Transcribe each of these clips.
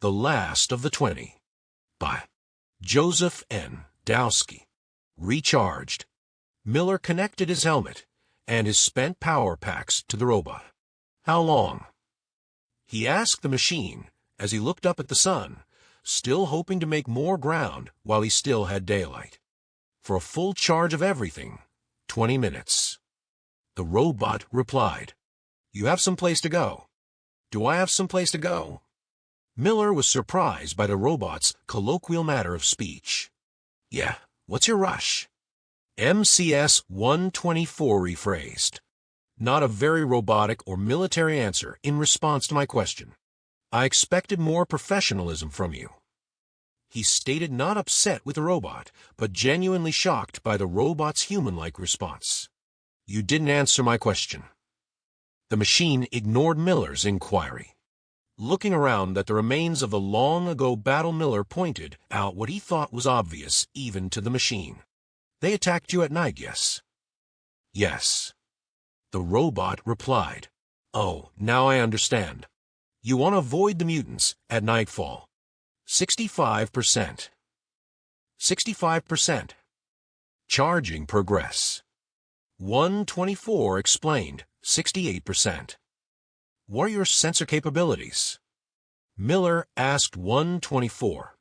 The Last of the 20 by Joseph N. Wdowski. Recharged. Miller connected his helmet and his spent power packs to the robot. How long? He asked the machine as he looked up at the sun, still hoping to make more ground while he still had daylight. For a full charge of everything, 20 minutes. The robot replied, "You have some place to go." "Do I have some place to go?" Miller was surprised by the robot's colloquial manner of speech. "Yeah, what's your rush?" MCS 124 rephrased. Not a very robotic or military answer in response to my question. "I expected more professionalism from you." He stated, not upset with the robot, but genuinely shocked by the robot's human-like response. "You didn't answer my question." The machine ignored Miller's inquiry. Looking around at the remains of the long-ago battle, Miller pointed out what he thought was obvious even to the machine. "They attacked you at night, yes?" "Yes." The robot replied, "Oh, now I understand. You want to avoid the mutants at nightfall." 65%. 65%. Charging progress. 124 explained, 68%. What are your sensor capabilities? Miller asked 124.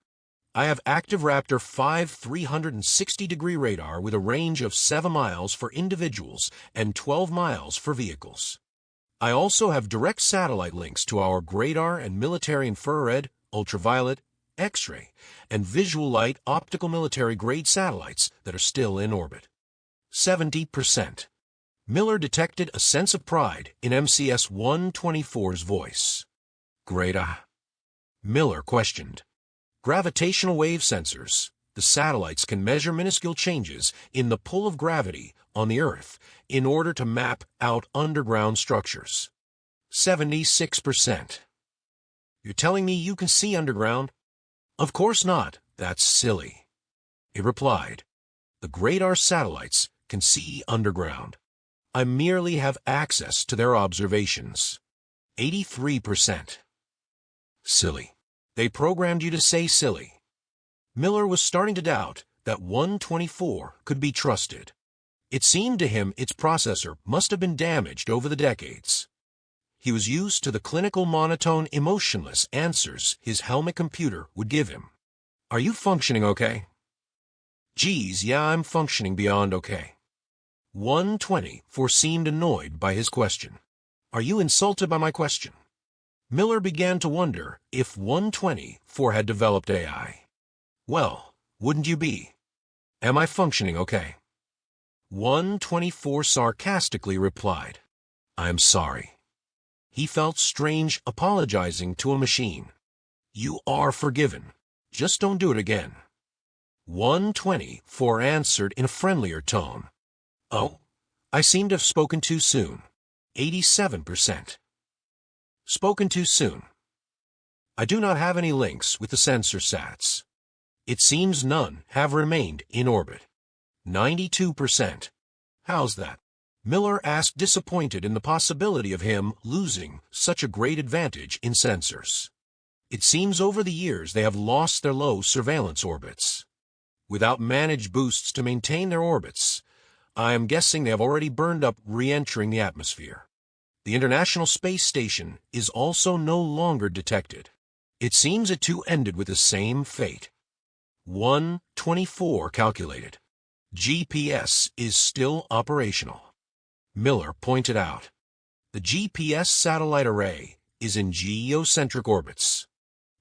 "I have active Raptor 5 360-degree radar with a range of 7 miles for individuals and 12 miles for vehicles. I also have direct satellite links to our radar and military infrared, ultraviolet, X-ray, and visual light optical military-grade satellites that are still in orbit." 70%. Miller detected a sense of pride in MCS 124's voice. "Great. Miller questioned. "Gravitational wave sensors. The satellites can measure minuscule changes in the pull of gravity on the Earth in order to map out underground structures." 76%. "You're telling me you can see underground?" "Of course not. That's silly." It replied, "The radar satellites can see underground. I merely have access to their observations." 83%. "Silly. They programmed you to say silly." Miller was starting to doubt that 124 could be trusted. It seemed to him its processor must have been damaged over the decades. He was used to the clinical monotone, emotionless answers his helmet computer would give him. "Are you functioning okay?" "Geez, yeah, I'm functioning beyond okay." 124 seemed annoyed by his question. "Are you insulted by my question?" Miller began to wonder if 124 had developed AI. "Well, wouldn't you be? Am I functioning okay?" 124 sarcastically replied, "I'm sorry." He felt strange apologizing to a machine. "You are forgiven. Just don't do it again." 124 answered in a friendlier tone, "Oh, I seem to have spoken too soon." 87%. Spoken too soon. "I do not have any links with the sensor sats. It seems none have remained in orbit." 92%. "How's that?" Miller asked, disappointed in the possibility of him losing such a great advantage in sensors. "It seems over the years they have lost their low surveillance orbits. Without managed boosts to maintain their orbits, I am guessing they have already burned up re-entering the atmosphere. The International Space Station is also no longer detected. It seems it too ended with the same fate." 124 calculated. "GPS is still operational." Miller pointed out, "The GPS satellite array is in geocentric orbits.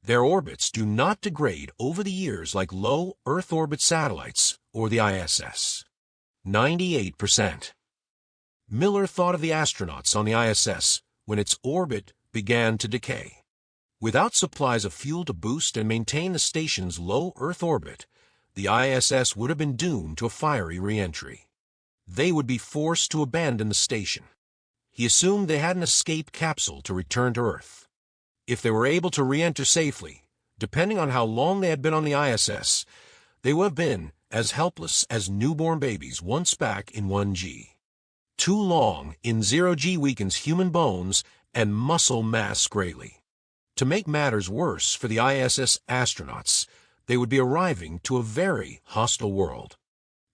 Their orbits do not degrade over the years like low Earth orbit satellites or the ISS." 98%. Miller thought of the astronauts on the ISS when its orbit began to decay. Without supplies of fuel to boost and maintain the station's low Earth orbit, the ISS would have been doomed to a fiery re-entry. They would be forced to abandon the station. He assumed they had an escape capsule to return to Earth. If they were able to re-enter safely, depending on how long they had been on the ISS, they would have been as helpless as newborn babies once back in 1G. Too long in 0G weakens human bones and muscle mass greatly. To make matters worse for the ISS astronauts, they would be arriving to a very hostile world.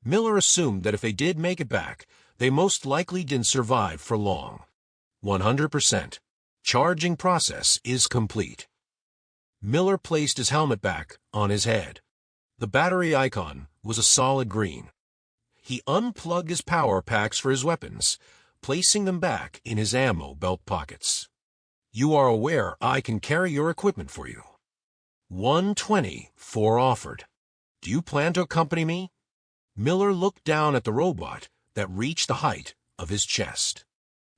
Miller assumed that if they did make it back, they most likely didn't survive for long. 100%. Charging process is complete. Miller placed his helmet back on his head. The battery icon was a solid green. He unplugged his power packs for his weapons, placing them back in his ammo belt pockets. You are aware I can carry your equipment for you. 124 offered. Do you plan to accompany me? Miller looked down at the robot that reached the height of his chest.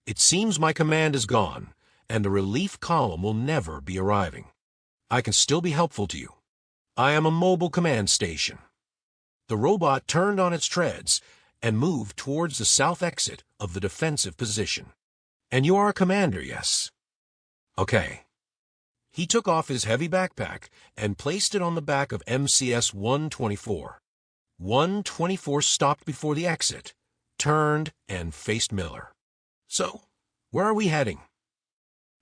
It seems my command is gone, and the relief column will never be arriving. I can still be helpful to you. I am a mobile command station. The robot turned on its treads and moved towards the south exit of the defensive position. And you are a commander, yes? Okay. He took off his heavy backpack and placed it on the back of MCS 124. 124 stopped before the exit, turned, and faced Miller. So, where are we heading?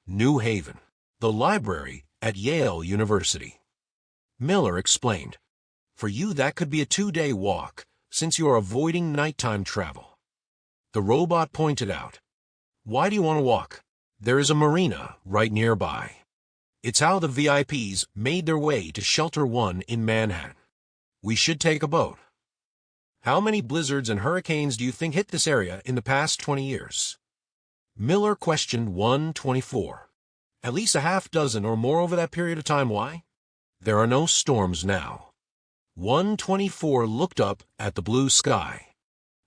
New Haven, the library at Yale University. Miller explained. For you, that could be a 2-day walk, since you are avoiding nighttime travel. The robot pointed out. Why do you want to walk? There is a marina right nearby. It's how the VIPs made their way to Shelter 1 in Manhattan. We should take a boat. How many blizzards and hurricanes do you think hit this area in the past 20 years? Miller questioned 124. At least a half dozen or more over that period of time. Why? There are no storms now. 124 looked up at the blue sky.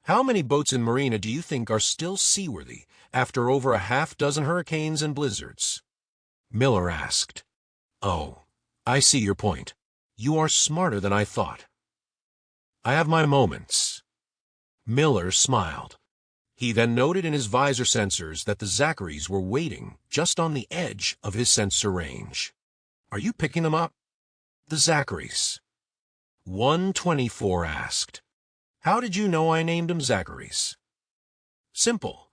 How many boats in Marina do you think are still seaworthy after over a half dozen hurricanes and blizzards? Miller asked. Oh, I see your point. You are smarter than I thought. I have my moments. Miller smiled. He then noted in his visor sensors that the Zacharys were waiting just on the edge of his sensor range. Are you picking them up? The Zacharys. 124 asked. How did you know I named them Zacharys? Simple.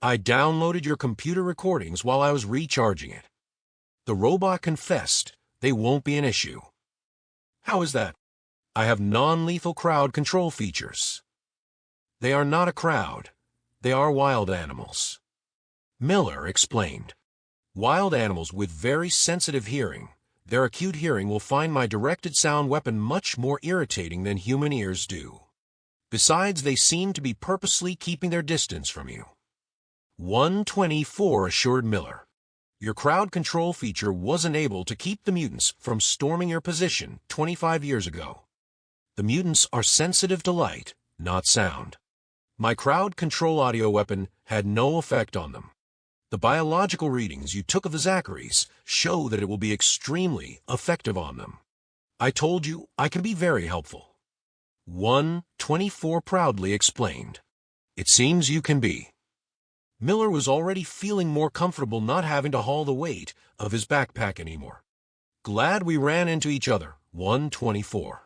I downloaded your computer recordings while I was recharging it. The robot confessed they won't be an issue. How is that? I have non-lethal crowd control features. They are not a crowd. They are wild animals. Miller explained. Wild animals with very sensitive hearing. Their acute hearing will find my directed sound weapon much more irritating than human ears do. Besides, they seem to be purposely keeping their distance from you. 124 assured Miller. Your crowd control feature wasn't able to keep the mutants from storming your position 25 years ago. The mutants are sensitive to light, not sound. My crowd control audio weapon had no effect on them. The biological readings you took of the Zacharys show that it will be extremely effective on them. I told you I can be very helpful. 124 proudly explained. It seems you can be. Miller was already feeling more comfortable not having to haul the weight of his backpack anymore. Glad we ran into each other, 124.